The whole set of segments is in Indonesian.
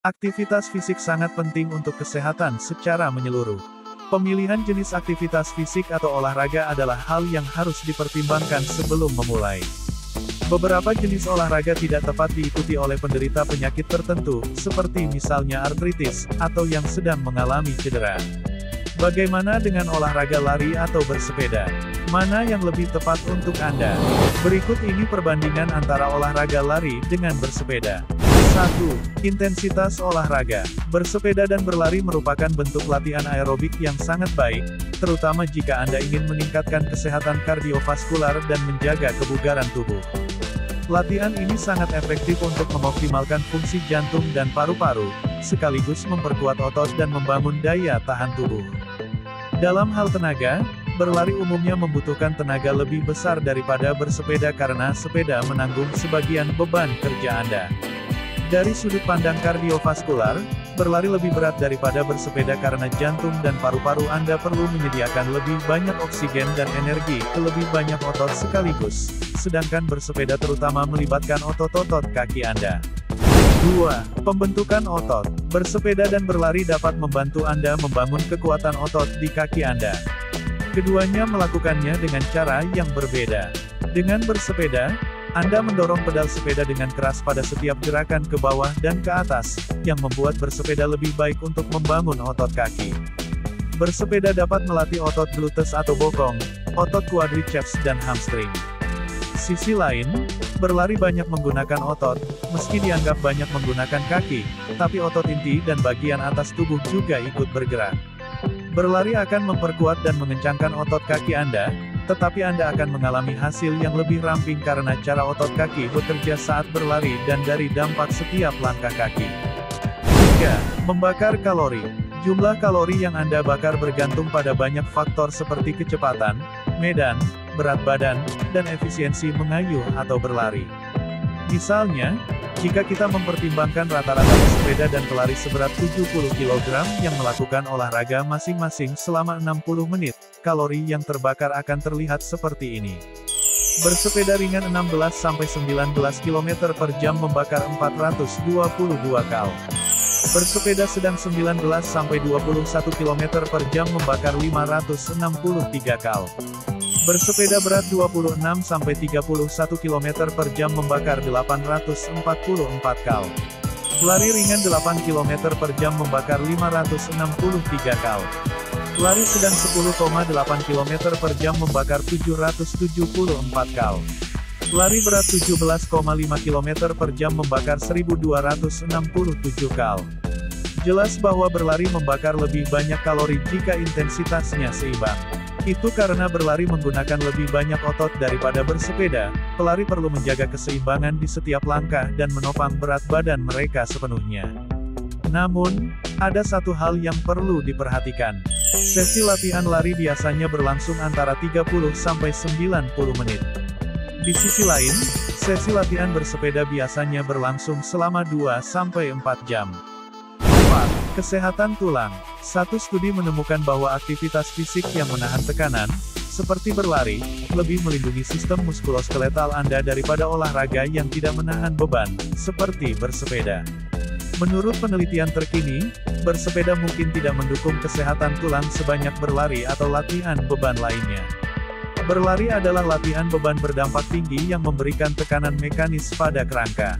Aktivitas fisik sangat penting untuk kesehatan secara menyeluruh. Pemilihan jenis aktivitas fisik atau olahraga adalah hal yang harus dipertimbangkan sebelum memulai. Beberapa jenis olahraga tidak tepat diikuti oleh penderita penyakit tertentu, seperti misalnya artritis, atau yang sedang mengalami cedera. Bagaimana dengan olahraga lari atau bersepeda? Mana yang lebih tepat untuk Anda? Berikut ini perbandingan antara olahraga lari dengan bersepeda. 1. Intensitas olahraga. Bersepeda dan berlari merupakan bentuk latihan aerobik yang sangat baik, terutama jika Anda ingin meningkatkan kesehatan kardiovaskular dan menjaga kebugaran tubuh. Latihan ini sangat efektif untuk mengoptimalkan fungsi jantung dan paru-paru, sekaligus memperkuat otot dan membangun daya tahan tubuh. Dalam hal tenaga, berlari umumnya membutuhkan tenaga lebih besar daripada bersepeda karena sepeda menanggung sebagian beban kerja Anda. Dari sudut pandang kardiovaskular, berlari lebih berat daripada bersepeda karena jantung dan paru-paru Anda perlu menyediakan lebih banyak oksigen dan energi ke lebih banyak otot sekaligus, sedangkan bersepeda terutama melibatkan otot-otot kaki Anda. 2. Pembentukan otot. Bersepeda dan berlari dapat membantu Anda membangun kekuatan otot di kaki Anda. Keduanya melakukannya dengan cara yang berbeda. Dengan bersepeda, Anda mendorong pedal sepeda dengan keras pada setiap gerakan ke bawah dan ke atas, yang membuat bersepeda lebih baik untuk membangun otot kaki. Bersepeda dapat melatih otot gluteus atau bokong, otot quadriceps dan hamstring. Sisi lain, berlari banyak menggunakan otot, meski dianggap banyak menggunakan kaki, tapi otot inti dan bagian atas tubuh juga ikut bergerak. Berlari akan memperkuat dan mengencangkan otot kaki Anda, tetapi Anda akan mengalami hasil yang lebih ramping karena cara otot kaki bekerja saat berlari dan dari dampak setiap langkah kaki. 3. Membakar kalori. Jumlah kalori yang Anda bakar bergantung pada banyak faktor seperti kecepatan, medan, berat badan, dan efisiensi mengayuh atau berlari. Misalnya, jika kita mempertimbangkan rata-rata pesepeda dan pelari seberat 70 kg yang melakukan olahraga masing-masing selama 60 menit, kalori yang terbakar akan terlihat seperti ini. Bersepeda ringan 16-19 km per jam membakar 422 kal. Bersepeda sedang 19-21 km per jam membakar 563 kal. Bersepeda berat 26-31 km per jam membakar 844 kal. Lari ringan 8 km per jam membakar 563 kal. Lari sedang 10,8 km per jam membakar 774 kal. Lari berat 17,5 km per jam membakar 1267 kal. Jelas bahwa berlari membakar lebih banyak kalori jika intensitasnya seimbang. Itu karena berlari menggunakan lebih banyak otot daripada bersepeda, pelari perlu menjaga keseimbangan di setiap langkah dan menopang berat badan mereka sepenuhnya. Namun, ada satu hal yang perlu diperhatikan. Sesi latihan lari biasanya berlangsung antara 30-90 menit. Di sisi lain, sesi latihan bersepeda biasanya berlangsung selama 2-4 jam. 4. Kesehatan tulang. Satu studi menemukan bahwa aktivitas fisik yang menahan tekanan, seperti berlari, lebih melindungi sistem muskuloskeletal Anda daripada olahraga yang tidak menahan beban, seperti bersepeda. Menurut penelitian terkini, bersepeda mungkin tidak mendukung kesehatan tulang sebanyak berlari atau latihan beban lainnya. Berlari adalah latihan beban berdampak tinggi yang memberikan tekanan mekanis pada kerangka.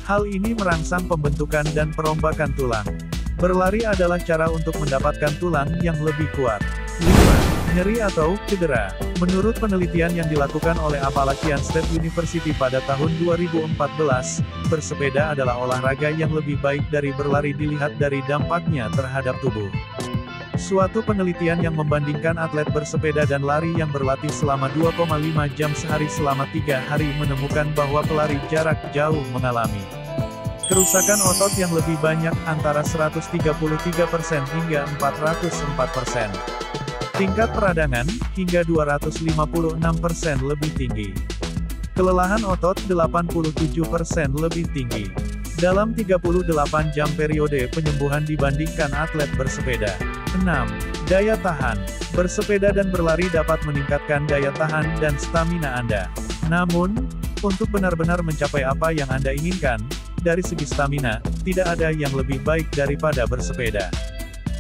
Hal ini merangsang pembentukan dan perombakan tulang. Berlari adalah cara untuk mendapatkan tulang yang lebih kuat. 5. Nyeri atau cedera. Menurut penelitian yang dilakukan oleh Appalachian State University pada tahun 2014, bersepeda adalah olahraga yang lebih baik dari berlari dilihat dari dampaknya terhadap tubuh. Suatu penelitian yang membandingkan atlet bersepeda dan lari yang berlatih selama 2,5 jam sehari selama 3 hari menemukan bahwa pelari jarak jauh mengalami kerusakan otot yang lebih banyak antara 133% hingga 404%. Tingkat peradangan, hingga 256% lebih tinggi. Kelelahan otot 87% lebih tinggi. Dalam 38 jam periode penyembuhan dibandingkan atlet bersepeda. 6. Daya tahan. Bersepeda dan berlari dapat meningkatkan daya tahan dan stamina Anda. Namun, untuk benar-benar mencapai apa yang Anda inginkan, dari segi stamina, tidak ada yang lebih baik daripada bersepeda.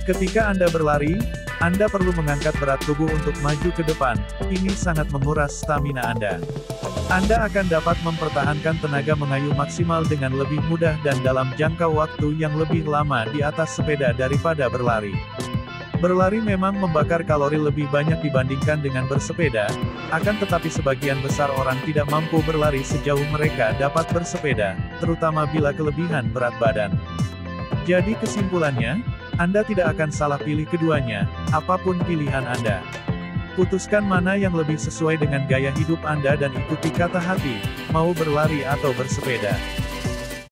Ketika Anda berlari, Anda perlu mengangkat berat tubuh untuk maju ke depan, ini sangat menguras stamina Anda. Anda akan dapat mempertahankan tenaga mengayuh maksimal dengan lebih mudah dan dalam jangka waktu yang lebih lama di atas sepeda daripada berlari. Berlari memang membakar kalori lebih banyak dibandingkan dengan bersepeda, akan tetapi sebagian besar orang tidak mampu berlari sejauh mereka dapat bersepeda, terutama bila kelebihan berat badan. Jadi kesimpulannya, Anda tidak akan salah pilih keduanya, apapun pilihan Anda. Putuskan mana yang lebih sesuai dengan gaya hidup Anda dan ikuti kata hati, mau berlari atau bersepeda.